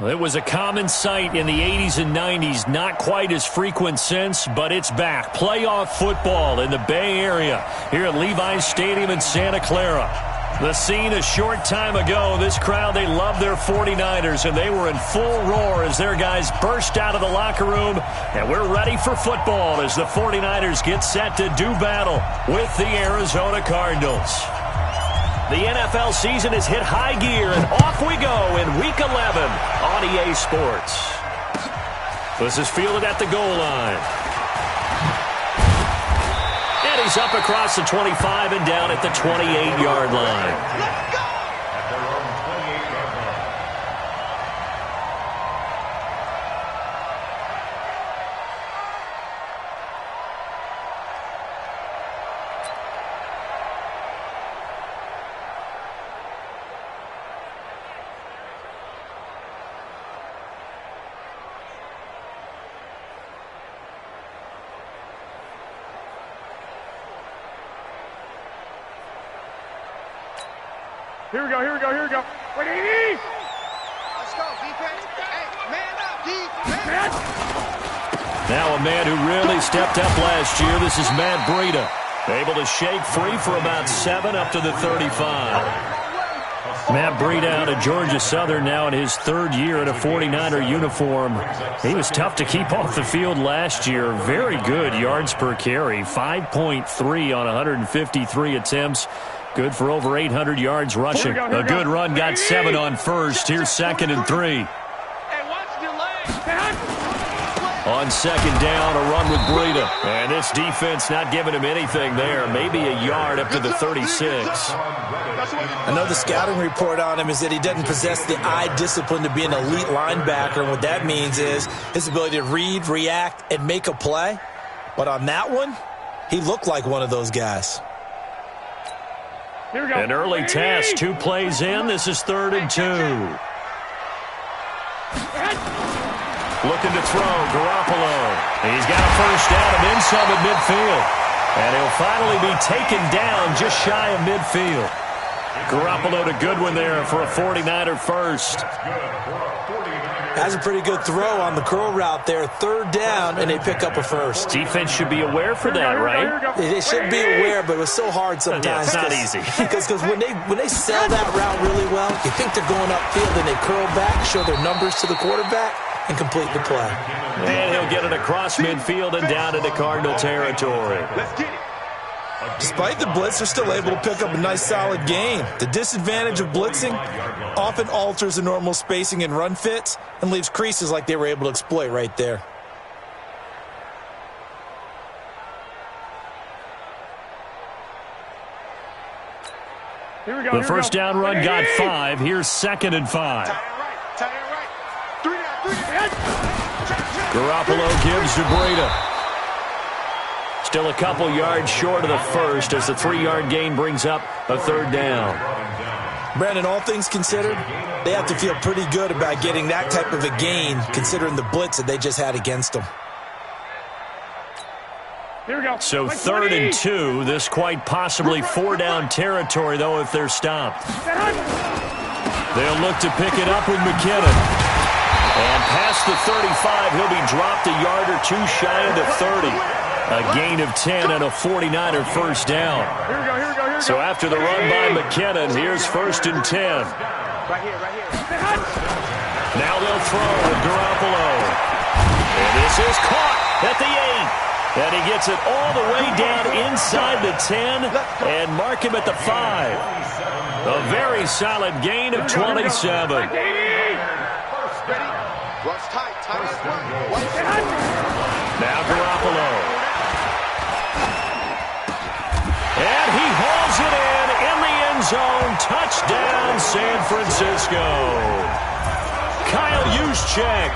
It was a common sight in the 80s and 90s, not quite as frequent since, but it's back. Playoff football in the Bay Area here at Levi's Stadium in Santa Clara. The scene a short time ago, this crowd, they love their 49ers, and they were in full roar as their guys burst out of the locker room, and we're ready for football as the 49ers get set to do battle with the Arizona Cardinals. The NFL season has hit high gear, and off we go in Week 11 on EA Sports. This is fielded at the goal line. And he's up across the 25 and down at the 28-yard line. Let's go! Here we go. Wait, Let's go, defense. Hey, man up, defense. Now a man who really stepped up last year. This is Matt Breida. Able to shake free for about 7 up to the 35. Matt Breida out of Georgia Southern now in his 3rd year in a 49er uniform. He was tough to keep off the field last year. Very good yards per carry. 5.3 on 153 attempts. Good for over 800 yards rushing. A good run, got 7 on first. Here's 2nd and 3. Hey, watch the leg. On 2nd down, a run with Breida. And this defense not giving him anything there. Maybe a yard up to the 36. I know the scouting report on him is that he doesn't possess the eye discipline to be an elite linebacker. And what that means is his ability to read, react, and make a play. But on that one, he looked like one of those guys. Here we go. An early test, 2 plays in. This is 3rd and 2. Looking to throw, Garoppolo. He's got a first down and then some at midfield. And he'll finally be taken down just shy of midfield. Garoppolo to Goodwin there for a 49er first. Has a pretty good throw on the curl route there. 3rd down, and they pick up a first. Defense should be aware for that, right? They should be aware, but it was so hard sometimes. Yeah, it's not easy. Because when they sell that route really well, you think they're going upfield, and they curl back, show their numbers to the quarterback, and complete the play. And he'll get it across midfield and down into Cardinal territory. Let's get it. Despite the blitz, they're still able to pick up a nice, solid gain. The disadvantage of blitzing often alters the normal spacing and run fits and leaves creases like they were able to exploit right there. Here we go. The first down run got 5. Here's 2nd and 5. Tie it right. 3 down. Garoppolo gives to Breida. Still a couple yards short of the first as the 3-yard gain brings up a 3rd down. Brandon, all things considered, they have to feel pretty good about getting that type of a gain considering the blitz that they just had against them. Here we go. So 3rd and 2. This quite possibly 4-down territory, though, if they're stopped. They'll look to pick it up with McKinnon. And past the 35, he'll be dropped a yard or 2 shy of the 30. A gain of 10 and a 49er first down. Here we go. So after the run by McKinnon, here's 1st and 10. Right here. Now they'll throw with Garoppolo. And this is caught at the 8. And he gets it all the way down inside the 10 and mark him at the 5. A very solid gain of 27. Ready? Rush tight. Now Garoppolo. And he hauls it in the end zone. Touchdown, San Francisco. Kyle Juszczyk,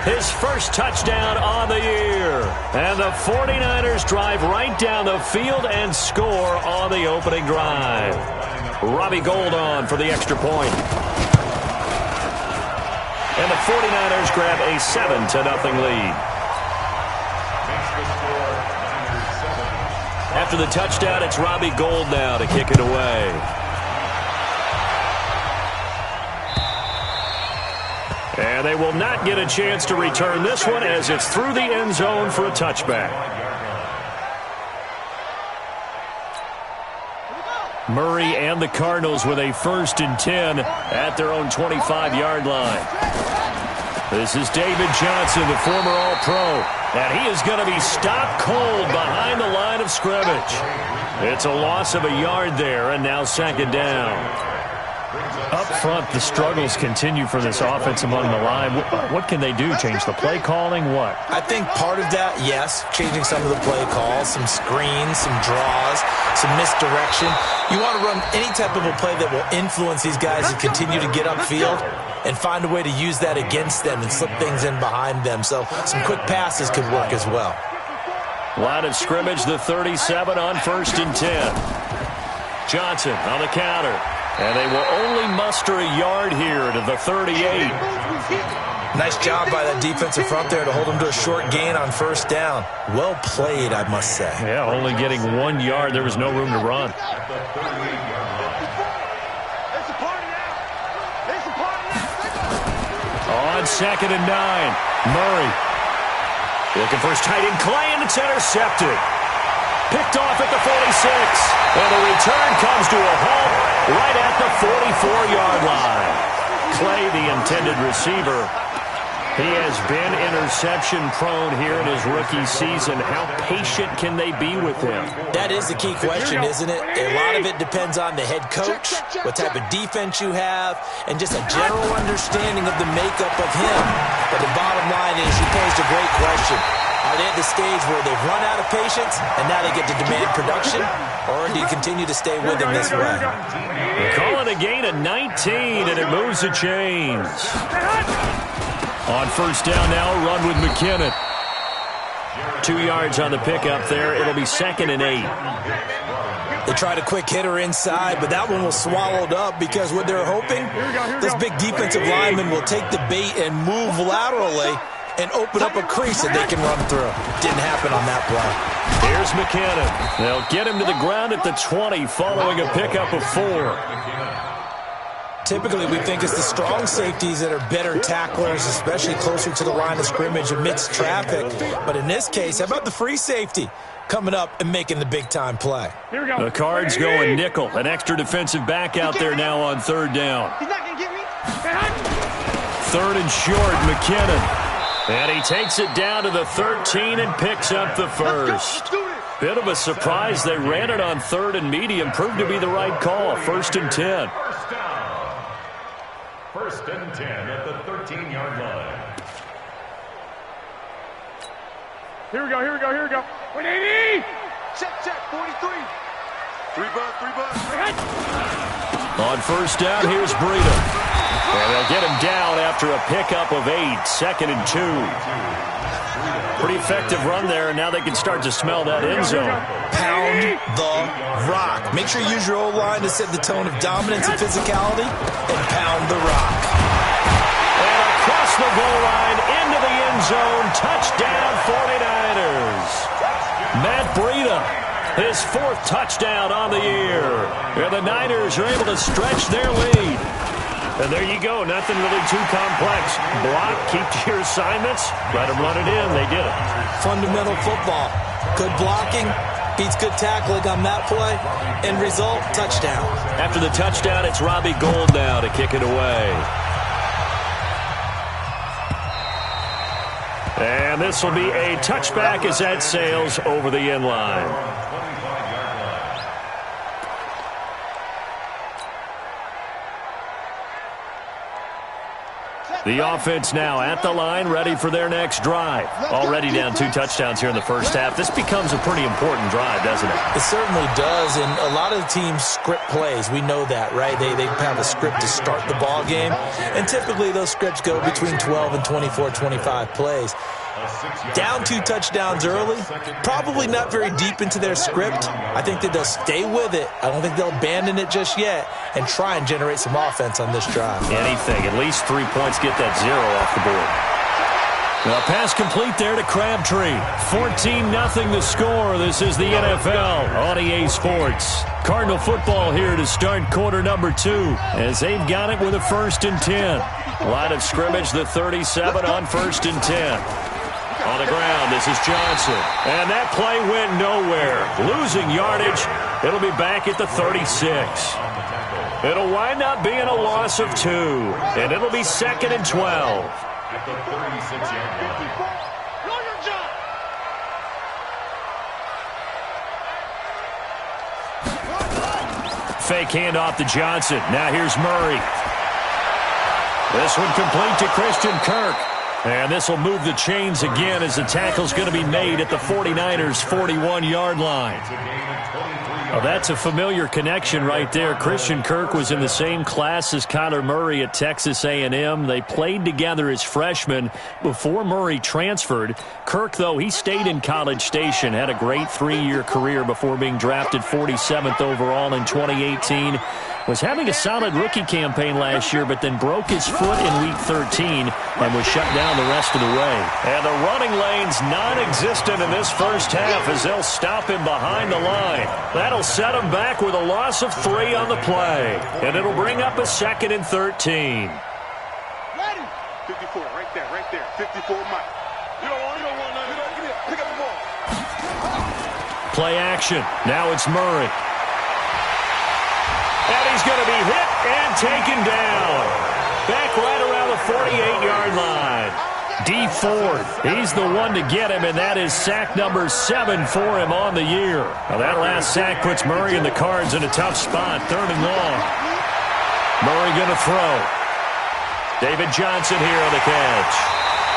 his first touchdown on the year. And the 49ers drive right down the field and score on the opening drive. Robbie Gould on for the extra point. And the 49ers grab a 7-0 lead. After the touchdown, it's Robbie Gould now to kick it away. And they will not get a chance to return this one as it's through the end zone for a touchback. Murray and the Cardinals with a 1st and 10 at their own 25-yard line. This is David Johnson, the former All-Pro, and he is going to be stopped cold behind the line of scrimmage. It's a loss of a yard there, and now 2nd down. Up front, the struggles continue for this offense among the line. What can they do? Change the play calling? What? I think part of that, yes, changing some of the play calls, some screens, some draws, some misdirection. You want to run any type of a play that will influence these guys to continue to get upfield and find a way to use that against them and slip things in behind them. So some quick passes could work as well. Line of scrimmage, the 37 on 1st and 10. Johnson on the counter. And they will only muster a yard here to the 38. Nice job by that defensive front there to hold them to a short gain on 1st down. Well played, I must say. Yeah, only getting 1 yard. There was no room to run. On 2nd and 9, Murray. Looking for his tight end, Clay, and it's intercepted. Picked off at the 46. And the return comes to a halt right at the 44-yard line. Clay, the intended receiver. He has been interception-prone here in his rookie season. How patient can they be with him? That is the key question, isn't it? A lot of it depends on the head coach, what type of defense you have, and just a general understanding of the makeup of him. But the bottom line is, you posed a great question. Are they at the stage where they've run out of patience and now they get to demand production? Or do you continue to stay with him this way? They call it a gain of 19, and it moves the chains. On 1st down now, run with McKinnon. 2 yards on the pickup there. It'll be 2nd and 8. They tried a quick hitter inside, but that one was swallowed up because what they're hoping, this big defensive lineman will take the bait and move laterally and open up a crease that they can run through. Didn't happen on that play. Here's McKinnon. They'll get him to the ground at the 20 following a pickup of 4. Typically, we think it's the strong safeties that are better tacklers, especially closer to the line of scrimmage amidst traffic. But in this case, how about the free safety coming up and making the big-time play? Here we go. The Cards going nickel. An extra defensive back out there now on 3rd down. He's not going to get me. 3rd and short, McKinnon. And he takes it down to the 13 and picks up the 1st. Bit of a surprise. They ran it on 3rd and medium. Proved to be the right call. 1st and 10. 1st and 10 at the 13-yard line. Here we go, here we go, here we go. 180! Check, 43. 3 bucks. On 1st down, here's Breida. And they'll get him down after a pickup of 8. 2nd and 2. Pretty effective run there, and now they can start to smell that end zone. Pound the rock. Make sure you use your O-line to set the tone of dominance and physicality, and pound the rock. And across the goal line, into the end zone, touchdown 49ers. Matt Breida, his 4th touchdown on the year. And the Niners are able to stretch their lead. And there you go. Nothing really too complex. Block, keep to your assignments, let them run it in. They did it. Fundamental football. Good blocking beats good tackling on that play. End result, touchdown. After the touchdown, it's Robbie Gould now to kick it away. And this will be a touchback as that sails over the end line. The offense now at the line, ready for their next drive. Already down 2 touchdowns here in the first half. This becomes a pretty important drive, doesn't it? It certainly does, and a lot of the teams script plays. We know that, right? They have a script to start the ball game, and typically those scripts go between 12 and 24, 25 plays. Down 2 touchdowns early, probably not very deep into their script. I think that they'll stay with it. I don't think they'll abandon it just yet and try and generate some offense on this drive. Anything, at least 3 points, get that 0 off the board. Now, pass complete there to Crabtree. 14-0 the score. This is the NFL on EA Sports. Cardinal football here to start quarter number 2 as they've got it with a 1st and 10. Line of scrimmage, the 37 on 1st and 10. On the ground, this is Johnson. And that play went nowhere. Losing yardage. It'll be back at the 36. It'll wind up being a loss of 2. And it'll be 2nd and 12. At the 36-yard line. Know your job. Fake handoff to Johnson. Now here's Murray. This one complete to Christian Kirk. And this will move the chains again as the tackle's going to be made at the 49ers' 41-yard line. Well, that's a familiar connection right there. Christian Kirk was in the same class as Kyler Murray at Texas A&M. They played together as freshmen before Murray transferred. Kirk, though, he stayed in College Station, had a great 3-year career before being drafted 47th overall in 2018. Was having a solid rookie campaign last year, but then broke his foot in Week 13 and was shut down the rest of the way. And the running lane's non-existent in this first half as they'll stop him behind the line. That'll set him back with a loss of 3 on the play. And it'll bring up a 2nd and 13. Ready. 54, right there. 54 Mike. You don't want nothing. Get it. Pick up the ball. Play action. Now it's Murray. And he's going to be hit and taken down. Back right around the 48-yard line. D Ford, he's the one to get him, and that is sack number 7 for him on the year. Now that last sack puts Murray and the Cards in a tough spot, 3rd and long. Murray going to throw. David Johnson here on the catch.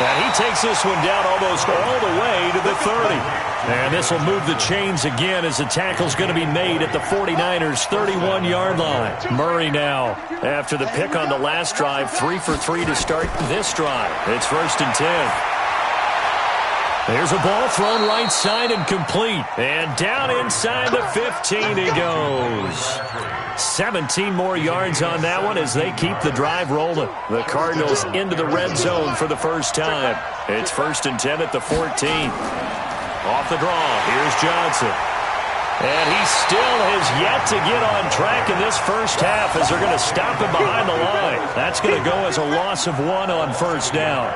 And he takes this one down almost all the way to the 30. And this will move the chains again as the tackle's going to be made at the 49ers' 31-yard line. Murray now, after the pick on the last drive, 3 for 3 to start this drive. It's 1st and 10. There's a ball thrown right side and complete. And down inside the 15 he goes. 17 more yards on that one as they keep the drive rolling. The Cardinals into the red zone for the first time. It's 1st and 10 at the 14. Off the draw, here's Johnson. And he still has yet to get on track in this first half as they're going to stop him behind the line. That's going to go as a loss of 1 on 1st down.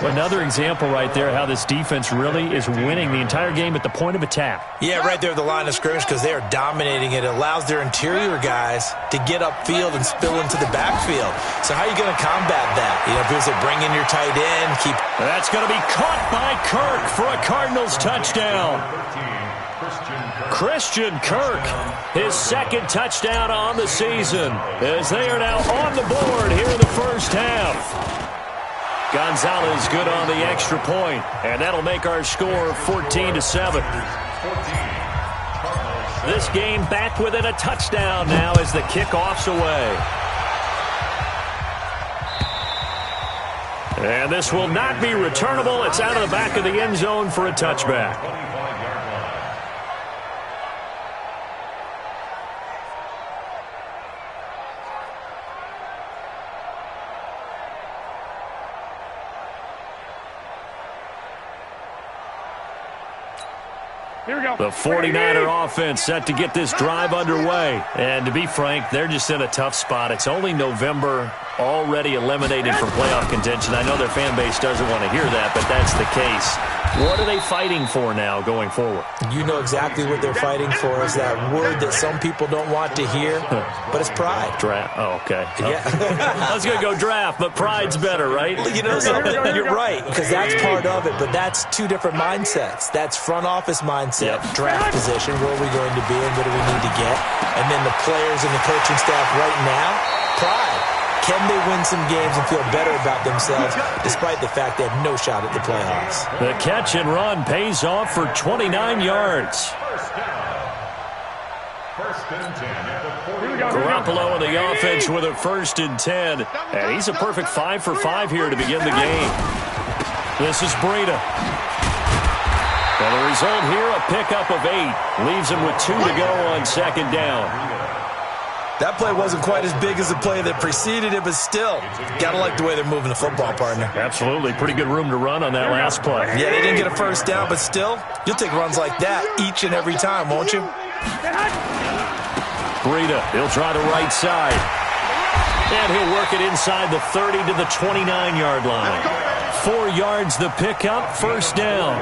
Another example right there how this defense really is winning the entire game at the point of attack. Yeah, right there at the line of scrimmage because they are dominating it. It allows their interior guys to get upfield and spill into the backfield. So how are you going to combat that? You know, people say bring in your tight end, keep... That's going to be caught by Kirk for a Cardinals touchdown. Christian Kirk, his 2nd touchdown on the season as they are now on the board here in the first half. Gonzalez good on the extra point, and that'll make our score 14-7. This game back within a touchdown now as the kickoff's away. And this will not be returnable. It's out of the back of the end zone for a touchback. Here we go. The 49er offense set to get this drive underway. And to be frank, they're just in a tough spot. It's only November, already eliminated from playoff contention. I know their fan base doesn't want to hear that, but that's the case. What are they fighting for now going forward? You know exactly what they're fighting for is that word that some people don't want to hear, but it's pride. Draft. Oh, okay. Yeah. I was going to go draft, but pride's better, right? You know something? You're right, because that's part of it, but that's 2 different mindsets. That's front office mindset, draft position, where are we going to be and what do we need to get? And then the players and the coaching staff right now, pride. Can they win some games and feel better about themselves despite the fact they have no shot at the playoffs? The catch and run pays off for 29 yards. Garoppolo in the offense with a 1st and 10. And he's a perfect 5 for 5 here to begin the game. This is Breida. And the result here, a pickup of 8. Leaves him with 2 to go on 2nd down. That play wasn't quite as big as the play that preceded it, but still, got to like the way they're moving the football, partner. Absolutely. Pretty good room to run on that last play. Yeah, they didn't get a 1st down, but still, you'll take runs like that each and every time, won't you? Breida, he'll try the right side. And he'll work it inside the 30 to the 29-yard line. 4 yards the pickup, first down.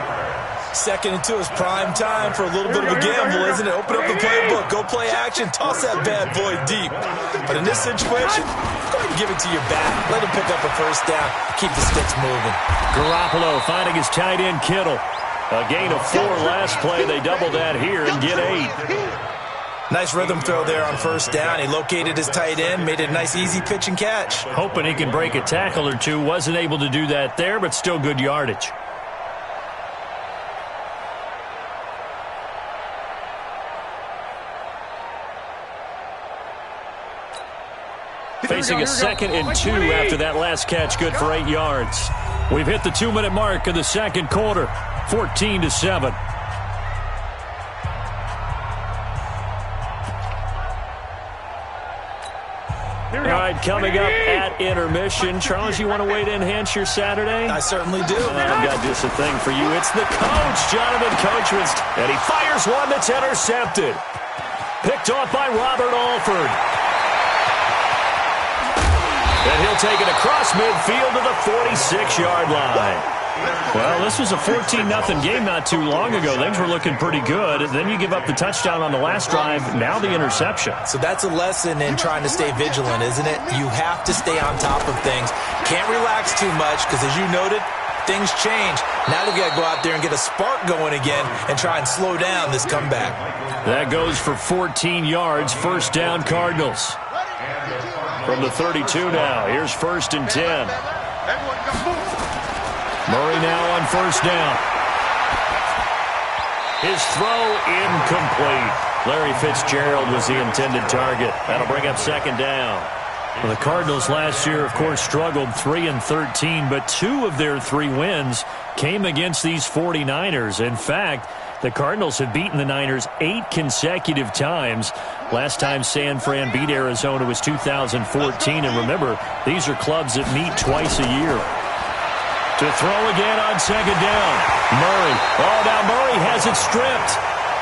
2nd and 2 is prime time for a little bit of a gamble, isn't it? Open up the playbook, go play action, toss that bad boy deep. But in this situation, go ahead and give it to your back. Let him pick up a first down. Keep the sticks moving. Garoppolo finding his tight end Kittle. A gain of 4 last play. They double that here and get 8. Nice rhythm throw there on first down. He located his tight end, made it a nice easy pitch and catch. Hoping he can break a tackle or two. Wasn't able to do that there, but still good yardage. Facing a 2nd and 2 after that last catch, good for 8 yards. We've hit the 2-minute mark of the second quarter, 14-7. All right, coming up at intermission. Charles, you want a way to enhance your Saturday? I certainly do. I've got just a thing for you. It's the coach, Jonathan Coachman, and he fires one that's intercepted. Picked off by Robert Alford. And he'll take it across midfield to the 46-yard line. Well, this was a 14-0 game not too long ago. Things were looking pretty good. And then you give up the touchdown on the last drive, now the interception. So that's a lesson in trying to stay vigilant, isn't it? You have to stay on top of things. Can't relax too much because, as you noted, things change. Now they've got to go out there and get a spark going again and try and slow down this comeback. That goes for 14 yards. First down, Cardinals. From the 32 now. Here's 1st and 10. Murray now on first down. His throw incomplete. Larry Fitzgerald was the intended target. That'll bring up 2nd down. Well, the Cardinals last year, of course, struggled 3-13, but 2 of their 3 wins came against these 49ers. In fact, the Cardinals have beaten the Niners 8 consecutive times. Last time San Fran beat Arizona was 2014. And remember, these are clubs that meet twice a year. To throw again on 2nd down. Murray. Oh, now Murray has it stripped.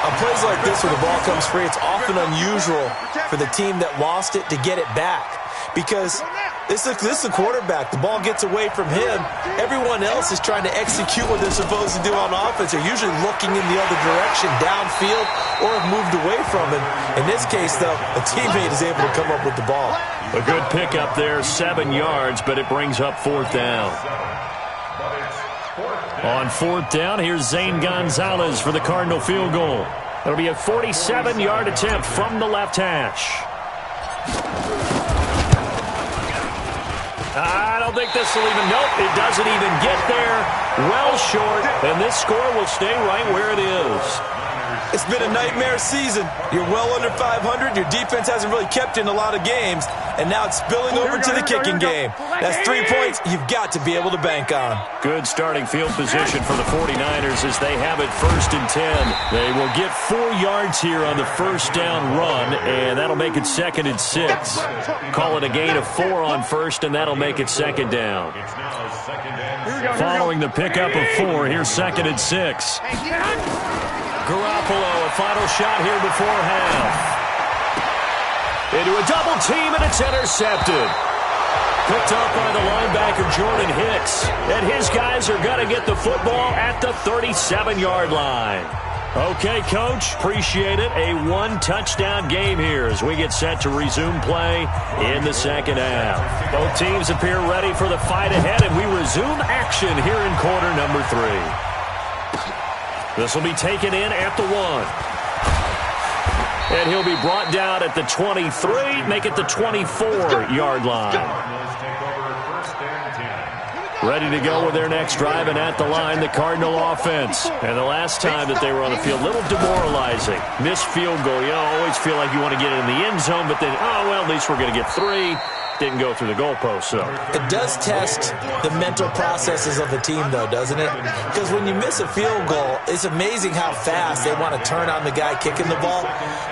On plays like this where the ball comes free, it's often unusual for the team that lost it to get it back. Because this is the quarterback. The ball gets away from him. Everyone else is trying to execute what they're supposed to do on offense. They're usually looking in the other direction, downfield, or have moved away from him. In this case, though, a teammate is able to come up with the ball. A good pickup there, 7 yards, but it brings up 4th down. On 4th down, here's Zane Gonzalez for the Cardinal field goal. It'll be a 47-yard attempt from the left hash. I don't think this will even, nope, it doesn't even get there. Well short, and this score will stay right where it is. It's been a nightmare season. You're well under 500. Your defense hasn't really kept you in a lot of games, and now it's spilling over to the kicking game. That's 3 points you've got to be able to bank on. Good starting field position for the 49ers as they have it 1st and 10. They will get 4 yards here on the first down run, and that'll make it 2nd and 6. Call it a gain of 4 on first, and that'll make it 2nd down. Following the pickup of 4, here's 2nd and 6. Garoppolo, a final shot here before half. Into a double team, and it's intercepted. Picked up by the linebacker, Jordan Hicks. And his guys are going to get the football at the 37-yard line. Okay, Coach, appreciate it. A 1-touchdown game here as we get set to resume play in the second half. Both teams appear ready for the fight ahead, and we resume action here in quarter number 3. This will be taken in at the 1. And he'll be brought down at the 23, make it the 24-yard line. Ready to go with their next drive, and at the line, the Cardinal offense. And the last time that they were on the field, a little demoralizing. Missed field goal. You always feel like you want to get it in the end zone, but then, oh, well, at least we're going to get 3. Didn't go through the goalpost, so. It does test the mental processes of the team, though, doesn't it? Because when you miss a field goal, it's amazing how fast they want to turn on the guy kicking the ball.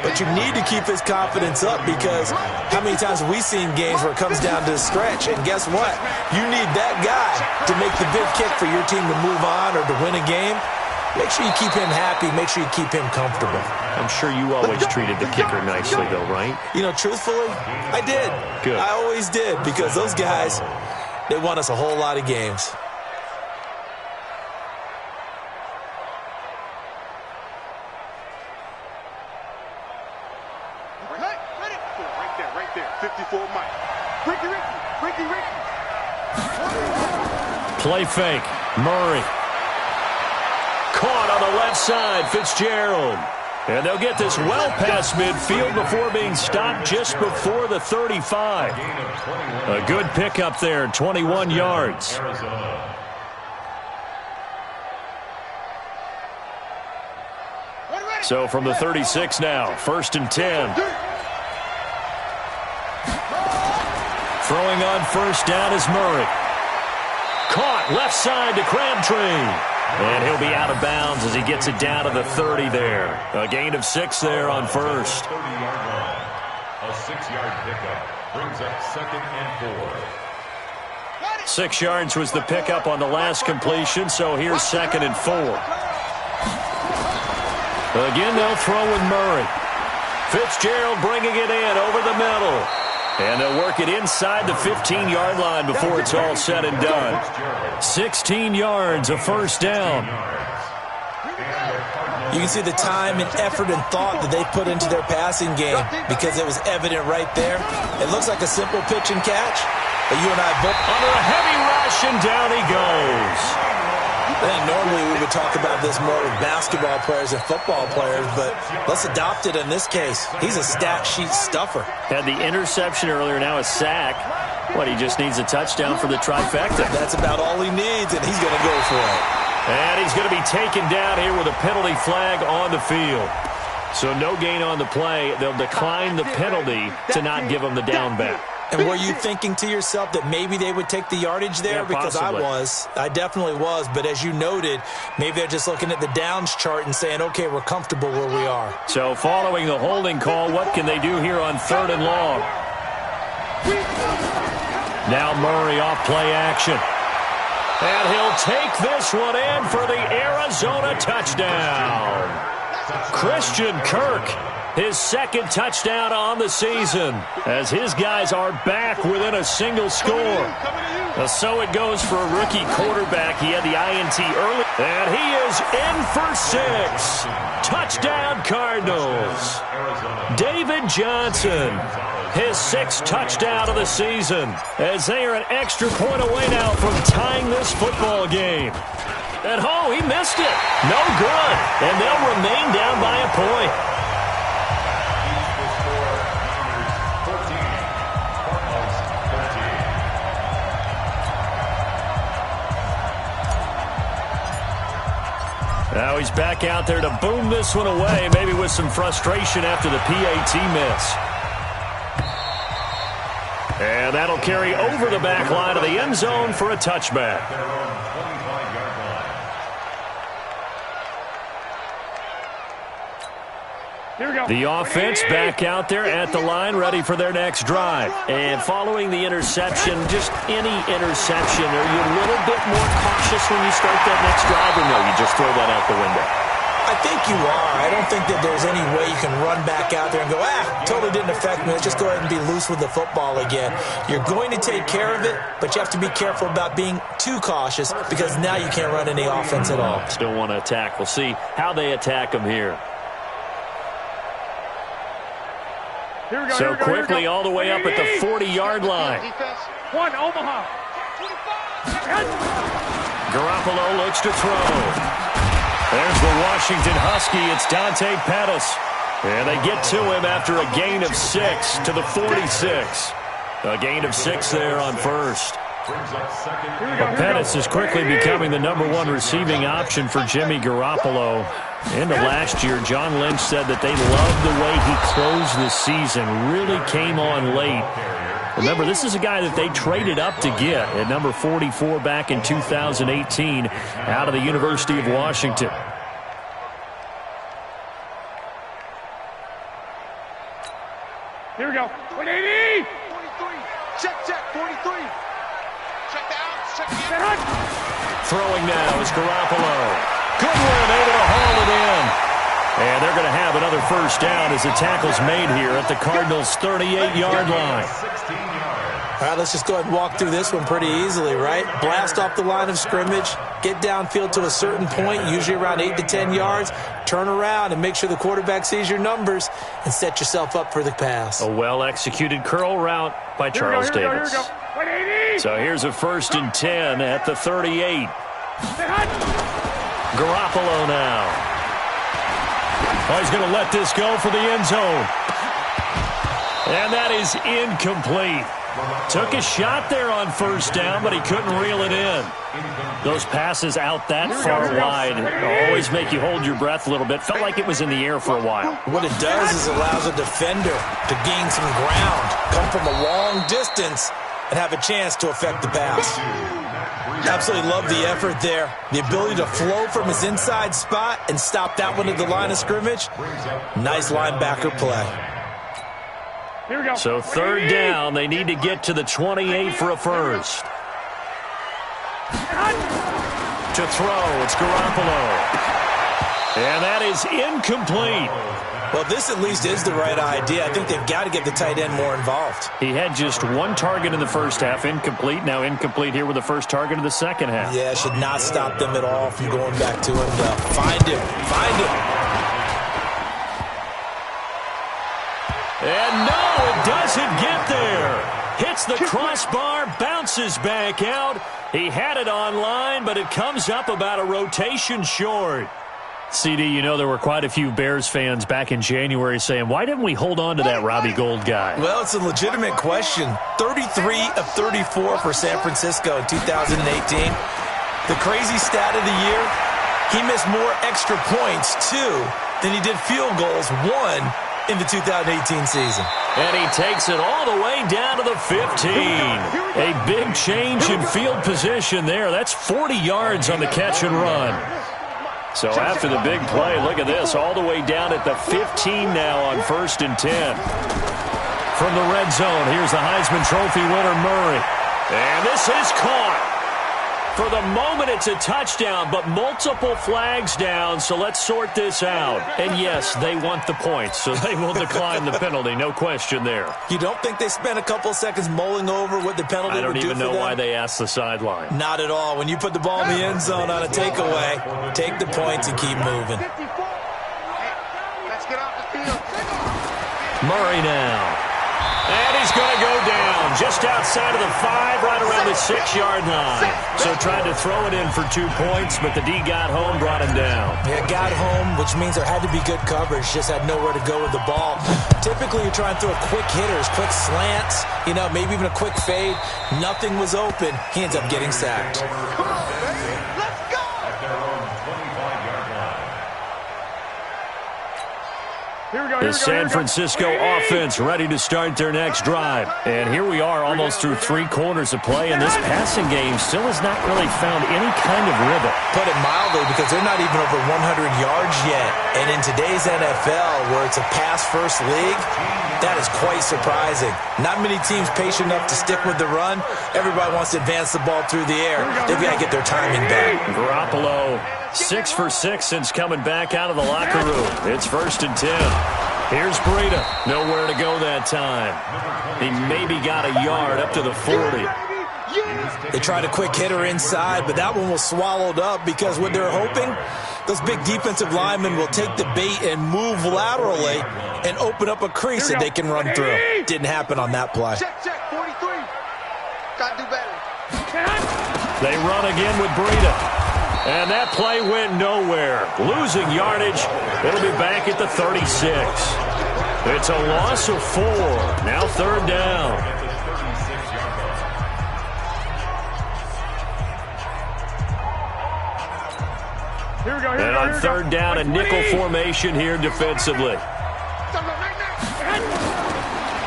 But you need to keep his confidence up, because how many times have we seen games where it comes down to a stretch? And guess what? You need that guy to make the big kick for your team to move on or to win a game. Make sure you keep him happy. Make sure you keep him comfortable. I'm sure you always treated the kicker nicely, though, right? You know, truthfully, I did. Good. I always did, because those guys, they won us a whole lot of games. Right there. 54 Mike. Ricky. Play fake. Murray. Caught on the left side. Fitzgerald. And they'll get this well past midfield before being stopped just before the 35. A good pickup there, 21 yards. So from the 36 now, 1st and 10. Throwing on 1st down is Murray. Caught left side to Crabtree. And he'll be out of bounds as he gets it down to the 30 there. A gain of 6 there on 1st. 30-yard line. A 6-yard pickup brings up 2nd and 4. 6 yards was the pickup on the last completion, so here's 2nd and 4. Again, they'll throw with Murray. Fitzgerald bringing it in over the middle. And they'll work it inside the 15-yard line before it's all said and done. 16 yards, a 1st down. You can see the time and effort and thought that they put into their passing game, because it was evident right there. It looks like a simple pitch and catch, but you and I both... Under a heavy rush, and down he goes. I think normally we would talk about this more with basketball players and football players, but let's adopt it in this case. He's a stat sheet stuffer. Had the interception earlier, now a sack. What, he just needs a touchdown for the trifecta. That's about all he needs, and he's going to go for it. And he's going to be taken down here with a penalty flag on the field. So no gain on the play. They'll decline the penalty to not give him the down back. And were you thinking to yourself that maybe they would take the yardage there? Yeah, because possibly. I definitely was. But as you noted, maybe they're just looking at the downs chart and saying, okay, we're comfortable where we are. So following the holding call, what can they do here on 3rd and long? Now Murray off play action. And he'll take this one in for the Arizona touchdown. Christian Kirk. His 2nd touchdown on the season, as his guys are back within a single score. So it goes for a rookie quarterback. He had the INT early, and he is in for 6. Touchdown Cardinals. David Johnson, his 6th touchdown of the season, as they are an extra point away now from tying this football game. And he missed it. No good. And they'll remain down by a point. Now he's back out there to boom this one away, maybe with some frustration after the PAT miss. And that'll carry over the back line of the end zone for a touchback. Here we go. The offense back out there at the line, ready for their next drive. And following the interception, just any interception, are you a little bit more cautious when you start that next drive, or no, you just throw that out the window? I think you are. I don't think that there's any way you can run back out there and go, totally didn't affect me. Let's just go ahead and be loose with the football again. You're going to take care of it, but you have to be careful about being too cautious, because now you can't run any offense at all. Still want to attack. We'll see how they attack them here. So quickly all the way up at the 40-yard line. One, Omaha. Garoppolo looks to throw. There's the Washington Husky. It's Dante Pettis. And they get to him after a gain of 6 to the 46. A gain of 6 there on 1st. Pettis is quickly becoming the #1 receiving option for Jimmy Garoppolo. Into last year, John Lynch said that they loved the way he closed the season, really came on late. Remember, this is a guy that they traded up to get at number 44 back in 2018 out of the University of Washington. Here we go. 180. 43. Check, 43. Check down. Check again. Throwing now is Garoppolo. Good one, able have another first down as the tackle's made here at the Cardinals' 38-yard line. All right, let's just go ahead and walk through this one pretty easily, right? Blast off the line of scrimmage, get downfield to a certain point, usually around 8 to 10 yards, turn around and make sure the quarterback sees your numbers and set yourself up for the pass. A well-executed curl route by Charles Davis. So here's a 1st and 10 at the 38. Garoppolo now. Oh, he's going to let this go for the end zone. And that is incomplete. Took a shot there on first down, but he couldn't reel it in. Those passes out that far wide always make you hold your breath a little bit. Felt like it was in the air for a while. What it does is allows a defender to gain some ground, come from a long distance, and have a chance to affect the pass. Absolutely love the effort there. The ability to flow from his inside spot and stop that one at the line of scrimmage. Nice linebacker play. So 3rd down, they need to get to the 28 for a first. To throw, it's Garoppolo. And that is incomplete. Well, this at least is the right idea. I think they've got to get the tight end more involved. He had just 1 target in the first half, incomplete. Now incomplete here with the first target of the second half. Yeah, should not stop them at all from going back to him. Find him. Find him. And no, it doesn't get there. Hits the crossbar, bounces back out. He had it online, but it comes up about a rotation short. CD, you know there were quite a few Bears fans back in January saying, why didn't we hold on to that Robbie Gould guy? Well, it's a legitimate question. 33 of 34 for San Francisco in 2018. The crazy stat of the year, he missed more extra points, 2, than he did field goals, 1, in the 2018 season. And he takes it all the way down to the 15. A big change in field position there. That's 40 yards on the catch and run. So after the big play, look at this, all the way down at the 15 now on 1st and 10. From the red zone, here's the Heisman Trophy winner, Murray. And this is caught. For the moment, it's a touchdown, but multiple flags down, so let's sort this out. And yes, they want the points, so they will decline the penalty, no question there. You don't think they spent a couple seconds mulling over what the penalty would do for them? I don't even know why they asked the sideline. Not at all. When you put the ball in the end zone on a takeaway, take the points and keep moving. Let's get off the field. Murray now. And he's going to go down just outside of the 5, right around the 6-yard line. So tried to throw it in for 2 points, but the D got home, brought him down. Yeah, got home, which means there had to be good coverage. Just had nowhere to go with the ball. Typically, you're trying to throw quick hitters, quick slants, maybe even a quick fade. Nothing was open. He ends up getting sacked. Come on, baby. Let's go. The San Francisco offense ready to start their next drive. And here we are almost through 3 quarters of play, and this passing game still has not really found any kind of rhythm. Put it mildly, because they're not even over 100 yards yet. And in today's NFL, where it's a pass-first league, that is quite surprising. Not many teams patient enough to stick with the run. Everybody wants to advance the ball through the air. They've got to get their timing back. Garoppolo, 6 for 6 since coming back out of the locker room. It's 1st and 10. Here's Breida. Nowhere to go that time. He maybe got a yard up to the 40. They tried a quick hitter inside, but that one was swallowed up because what they're hoping, those big defensive linemen will take the bait and move laterally and open up a crease that they can run through. Didn't happen on that play. Check, 43. Got to do better. They run again with Breida. And that play went nowhere. Losing yardage. It'll be back at the 36. It's a loss of 4. Now 3rd down. And on 3rd down, a nickel formation here defensively.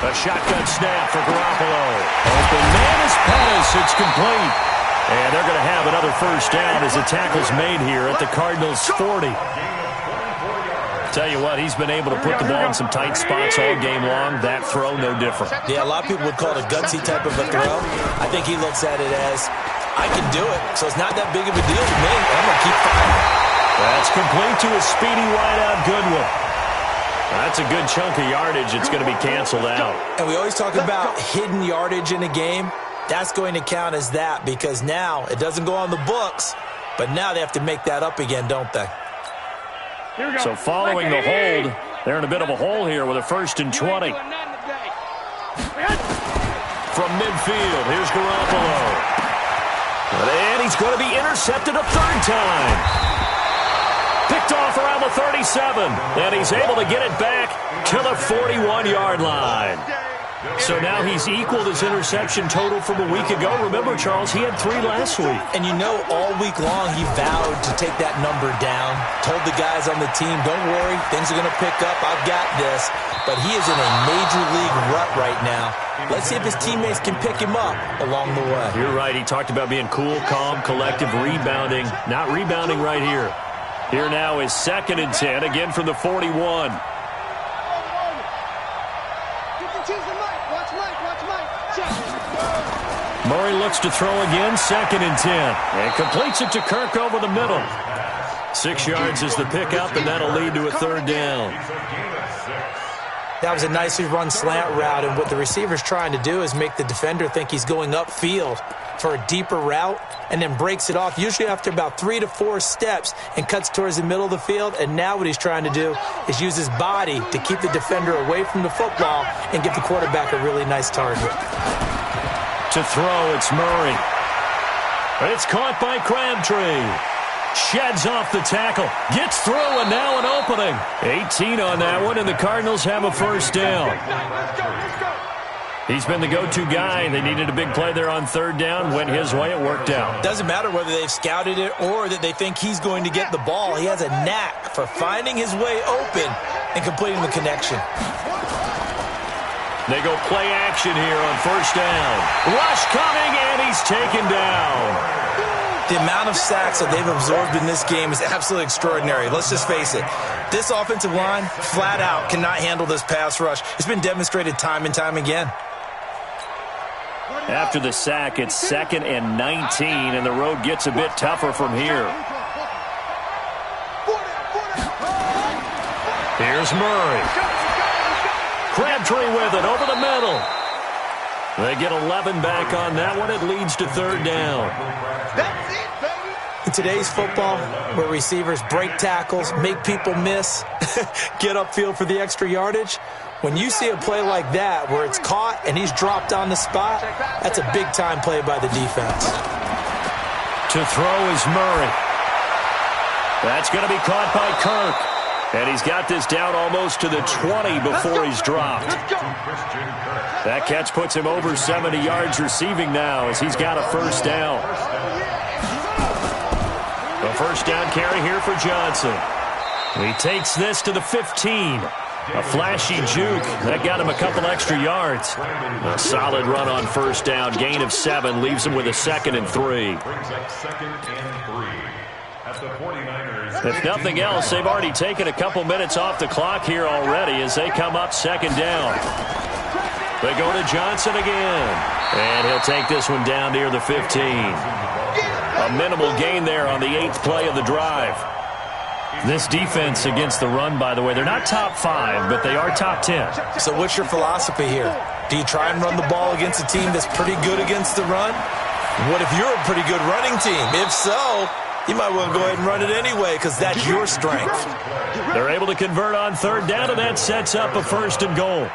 A shotgun snap for Garoppolo. Open man is Pettis. It's complete. And they're going to have another first down as the tackle's made here at the Cardinals' 40. Tell you what, he's been able to put the ball in some tight spots all game long. That throw, no different. Yeah, a lot of people would call it a gutsy type of a throw. I think he looks at it as, I can do it, so it's not that big of a deal to me. I'm going to keep firing. That's complete to a speedy wideout Goodwin. That's a good chunk of yardage. It's going to be canceled out. And we always talk about hidden yardage in a game. That's going to count as that because now it doesn't go on the books, but now they have to make that up again, don't they? So following the hold, they're in a bit of a hole here with a 1st and 20. From midfield, here's Garoppolo. And he's going to be intercepted a 3rd time. Picked off around the 37, and he's able to get it back to the 41-yard line. So now he's equaled his interception total from a week ago. Remember, Charles, he had 3 last week. And you know, all week long he vowed to take that number down. Told the guys on the team, don't worry, things are going to pick up. I've got this. But he is in a major league rut right now. Let's see if his teammates can pick him up along the way. You're right. He talked about being cool, calm, collective, rebounding. Not rebounding right here. Here now is 2nd and 10, again from the 41. Murray looks to throw again, 2nd and 10. And completes it to Kirk over the middle. 6 yards is the pickup, and that'll lead to a 3rd down. That was a nicely run slant route, and what the receiver's trying to do is make the defender think he's going upfield for a deeper route and then breaks it off, usually after about 3 to 4 steps, and cuts towards the middle of the field. And now what he's trying to do is use his body to keep the defender away from the football and give the quarterback a really nice target. To throw, it's Murray. It's caught by Crabtree. Sheds off the tackle. Gets through, and now an opening. 18 on that one, and the Cardinals have a 1st down. He's been the go-to guy. They needed a big play there on 3rd down. Went his way. It worked out. Doesn't matter whether they've scouted it or that they think he's going to get the ball. He has a knack for finding his way open and completing the connection. They go play action here on 1st down. Rush coming, and he's taken down. The amount of sacks that they've absorbed in this game is absolutely extraordinary. Let's just face it. This offensive line, flat out, cannot handle this pass rush. It's been demonstrated time and time again. After the sack, it's 2nd and 19, and the road gets a bit tougher from here. Here's Murray. Crabtree with it over the middle. They get 11 back on that one. It leads to 3rd down. That's it, baby. In today's football, where receivers break tackles, make people miss, get upfield for the extra yardage, when you see a play like that where it's caught and he's dropped on the spot, that's a big-time play by the defense. To throw is Murray. That's going to be caught by Kirk. And he's got this down almost to the 20 before he's dropped. That catch puts him over 70 yards receiving now as he's got a 1st down. A 1st down carry here for Johnson. He takes this to the 15. A flashy juke. That got him a couple extra yards. A solid run on 1st down. Gain of 7 leaves him with a 2nd and 3. If nothing else, they've already taken a couple minutes off the clock here already as they come up 2nd down. They go to Johnson again. And he'll take this one down near the 15. A minimal gain there on the 8th play of the drive. This defense against the run, by the way, they're not top 5, but they are top 10. So what's your philosophy here? Do you try and run the ball against a team that's pretty good against the run? What if you're a pretty good running team? If so, you might well go ahead and run it anyway because that's your strength. They're able to convert on 3rd down, and that sets up a 1st and goal.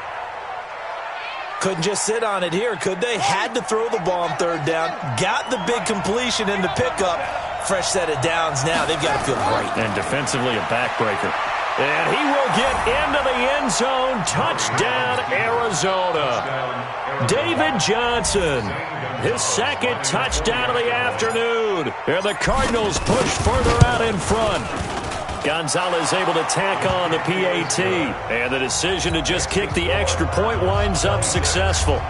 Couldn't just sit on it here, could they? Had to throw the ball on 3rd down. Got the big completion in the pickup. Fresh set of downs now. They've got to feel great. And defensively a backbreaker. And he will get into the end zone. Touchdown, Arizona. David Johnson. His 2nd touchdown of the afternoon. And the Cardinals push further out in front. Gonzalez able to tack on the PAT. And the decision to just kick the extra point winds up successful.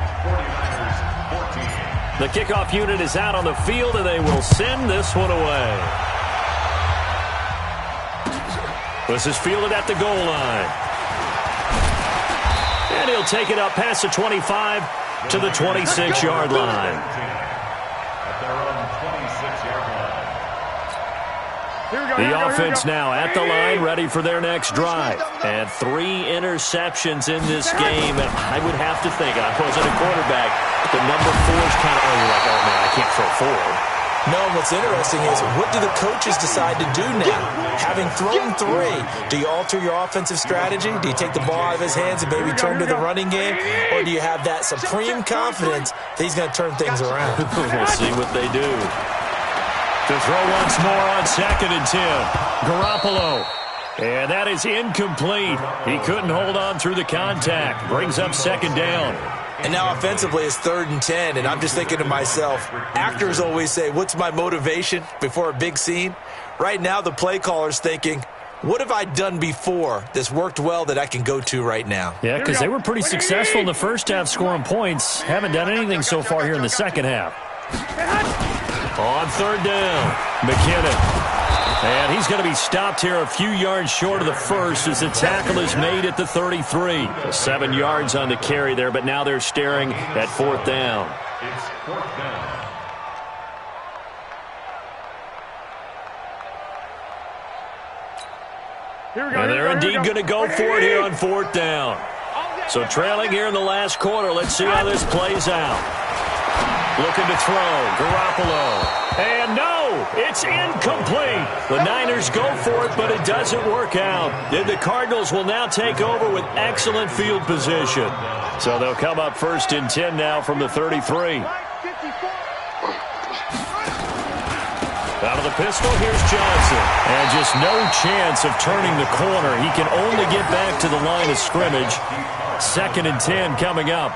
The kickoff unit is out on the field, and they will send this one away. This is fielded at the goal line. And he'll take it up past the 25 to the 26-yard line. The offense now at the line, ready for their next drive. And 3 interceptions in this game. And I would have to think, I wasn't a quarterback, the number 4 is kind of, you're like, oh, man, I can't throw 4. No, what's interesting is, what do the coaches decide to do now? Having thrown 3, do you alter your offensive strategy? Do you take the ball out of his hands and maybe turn to the running game? Or do you have that supreme confidence that he's going to turn things around? We'll see what they do. To throw once more on 2nd and 10. Garoppolo. And that is incomplete. He couldn't hold on through the contact. Brings up 2nd down. And now offensively it's 3rd and 10, and I'm just thinking to myself, actors always say, what's my motivation before a big scene? Right now the play caller's thinking, what have I done before that's worked well that I can go to right now? Yeah, because they were pretty successful in the first half scoring points. Haven't done anything so far here in the second half. On 3rd down, McKinnon. And he's going to be stopped here a few yards short of the first as the tackle is made at the 33. 7 yards on the carry there, but now they're staring at 4th down. It's 4th down. And they're indeed going to go for it here on 4th down. So trailing here in the last quarter. Let's see how this plays out. Looking to throw. Garoppolo. And no, it's incomplete. The Niners go for it, but it doesn't work out. And the Cardinals will now take over with excellent field position. So they'll come up 1st and 10 now from the 33. Out of the pistol, here's Johnson. And just no chance of turning the corner. He can only get back to the line of scrimmage. 2nd and 10 coming up.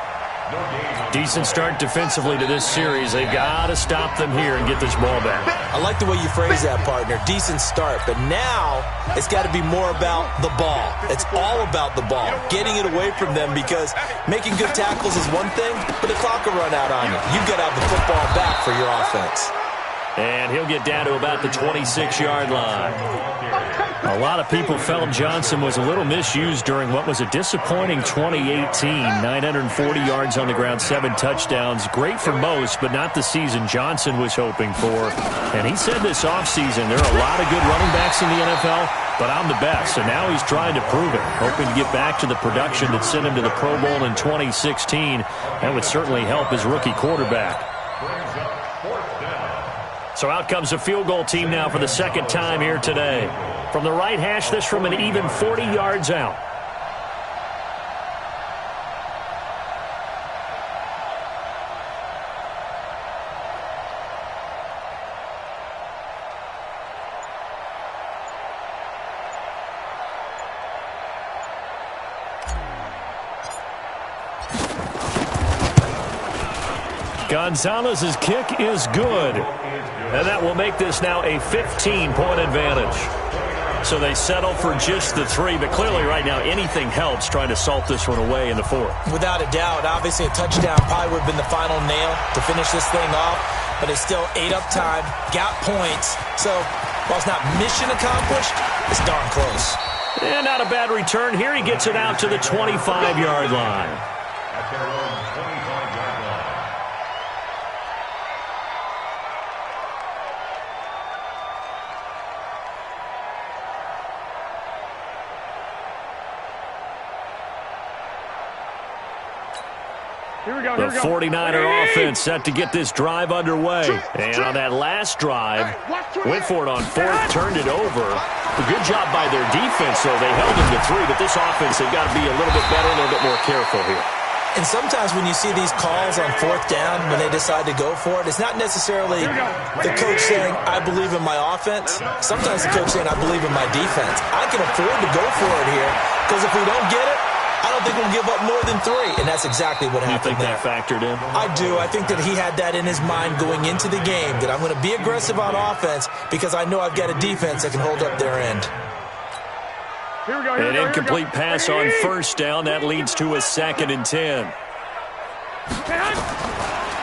Decent start defensively to this series. They've got to stop them here and get this ball back. I like the way you phrase that, partner. Decent start. But now it's got to be more about the ball. It's all about the ball. Getting it away from them, because making good tackles is one thing, but the clock will run out on you. You've got to have the football back for your offense. And he'll get down to about the 26-yard line. A lot of people felt Johnson was a little misused during what was a disappointing 2018. 940 yards on the ground, 7 touchdowns. Great for most, but not the season Johnson was hoping for. And he said this offseason, there are a lot of good running backs in the NFL, but I'm the best. And now he's trying to prove it, hoping to get back to the production that sent him to the Pro Bowl in 2016. That would certainly help his rookie quarterback. So out comes a field goal team now for the 2nd time here today. From the right hash, this from an even 40 yards out. Gonzalez's kick is good. And that will make this now a 15-point advantage. So they settle for just the 3, but clearly right now anything helps trying to salt this one away in the 4th. Without a doubt, obviously a touchdown probably would have been the final nail to finish this thing off, but it's still ate up time, got points. So while it's not mission accomplished, it's darn close. And not a bad return. Here he gets it out to the 25-yard line. At their own 25-yard line. The 49er offense set to get this drive underway. And on that last drive, went for it on 4th, turned it over. A good job by their defense, though. They held them to 3, but this offense, they've got to be a little bit better, a little bit more careful here. And sometimes when you see these calls on 4th down, when they decide to go for it, it's not necessarily the coach saying, I believe in my offense. Sometimes the coach saying, I believe in my defense. I can afford to go for it here, because if we don't get it, I don't think we'll give up more than 3, and that's exactly what happened there. You think that factored in? I do. I think that he had that in his mind going into the game, that I'm going to be aggressive on offense because I know I've got a defense that can hold up their end. An incomplete pass on 1st down. That leads to a 2nd and 10.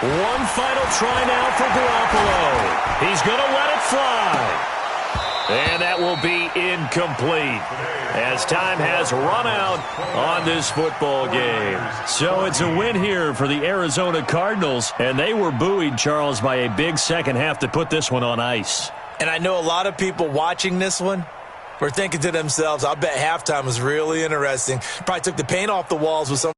One final try now for Garoppolo. He's going to let it fly. And that will be incomplete as time has run out on this football game. So it's a win here for the Arizona Cardinals, and they were buoyed, Charles, by a big second half to put this one on ice. And I know a lot of people watching this one were thinking to themselves, I'll bet halftime was really interesting. Probably took the paint off the walls with some